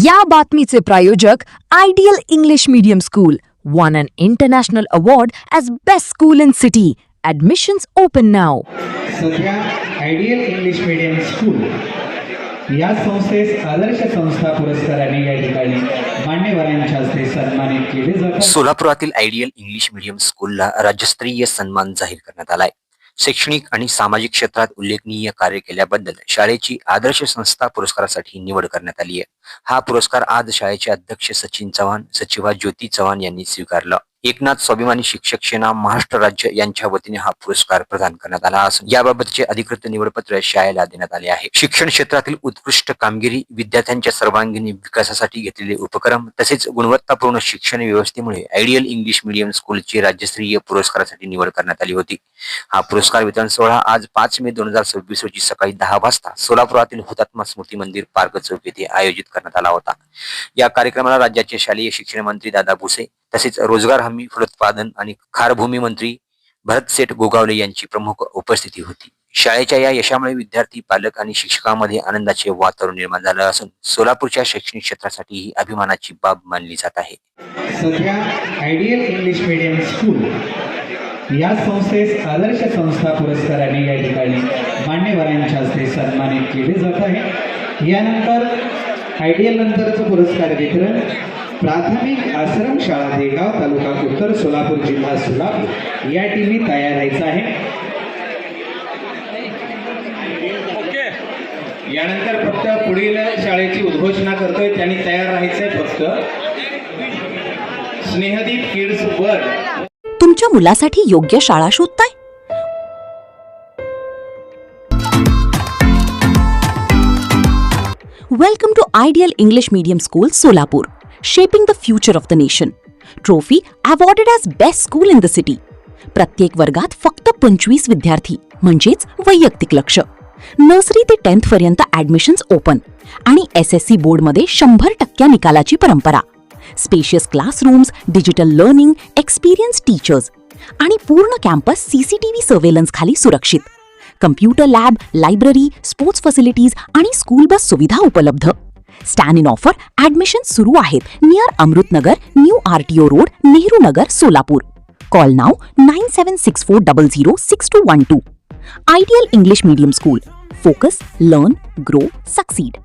या बातमीचे प्रायोजक ideal English medium school won an international award as best school in city. Admissions open now. सध्या ideal English medium school या संस्थेस आदर्श संस्था पुरस्काराने या ठिकाणी मान्यवरांच्या हस्ते सन्मानित केले जातात. सोलापुरातील आयडियल इंग्लिश मीडियम स्कूलला राज्यस्तरीय सन्मान जाहीर करण्यात आलाय. शैक्षणिक आणि सामाजिक क्षेत्रात उल्लेखनीय कार्य केल्याबद्दल शाळेची आदर्श संस्था पुरस्कारासाठी निवड करण्यात आली आहे. हा पुरस्कार आज शाळेचे अध्यक्ष सचिन चव्हाण, सचिवा ज्योती चव्हाण यांनी स्वीकारला. एकनाथ स्वाभिमानी शिक्षक सेना महाराष्ट्र राज्य यांच्या वतीने हा पुरस्कार प्रदान करण्यात आला असून याबाबतचे अधिकृत निवडपत्र शाळेला देण्यात आले आहे. शिक्षण क्षेत्रातील उत्कृष्ट कामगिरी, विद्यार्थ्यांच्या सर्वांगीण विकासासाठी घेतलेले उपक्रम तसेच गुणवत्तापूर्ण शिक्षण व्यवस्थेमुळे आयडियल इंग्लिश मीडियम स्कूलची राज्यस्तरीय पुरस्कारासाठी निवड करण्यात आली होती. हा पुरस्कार वितरण सोहळा आज 5 मे 2026 रोजी सकाळी 10 वाजता सोलापुरातील हुतात्मा स्मृती मंदिर पार्क चौक येथे आयोजित करण्यात आला होता. या कार्यक्रमाला राज्याचे शालेय शिक्षण मंत्री दादा भुसे तसेच रोजगार हमी, फलोत्पादन आणि खारभूमी मंत्री भरतसेठ गोगावले यांची प्रमुख उपस्थिती होती. शाळेच्या या यशामुळे विद्यार्थी, पालक आणि शिक्षकांमध्ये आनंदाचे वातावरण निर्माण झालं असून सोलापूरच्या शैक्षणिक क्षेत्रासाठी ही अभिमानाची बाब मानली जात आहे. सध्या आयडियल इंग्लिश मीडियम स्कूल या संस्थेस आदर्श संस्था पुरस्काराने या ठिकाणी मान्यवरांच्या हस्ते सन्मानित केले जात आहे. यानंतर आयडियल नंतरचं पुरस्कार वितरण प्राथमिक आश्रम शाळा देगाव, तालुका उत्तर सोलापूर, जिल्हा सोलापूर या टीमनी तयार राहायचं आहे. यानंतर फक्त पुढील शाळेची उद्घोषणा करतोय, त्यांनी तयार राहायचंय. फक्त स्नेहदीप किड्स वर्ल्ड. तुमच्या मुलासाठी योग्य शाळा शोधताय? Welcome to Ideal English Medium School, Solapur, shaping the future of the nation. Trophy awarded as best school in the city. प्रत्येक वर्गात फक्त 25 विद्यार्थी म्हणजेच वैयक्तिक लक्ष. नर्सरी ते 10th पर्यंत ऍडमिशन्स ओपन आणि SSC बोर्डमध्ये 100% निकालाची परंपरा. Spacious classrooms, digital learning, experience teachers आणि पूर्ण कॅम्पस CCTV सर्वेलन्स खाली सुरक्षित. Computer lab, library, sports facilities आणि स्कूल बस सुविधा उपलब्ध. स्टॅन इन ऑफर ऍडमिशन सुरू आहेत near Amritnagar, new RTO road, Nehru Nagar, Solapur. Call now 9764006212. Ideal English medium school. Focus, learn, grow, succeed.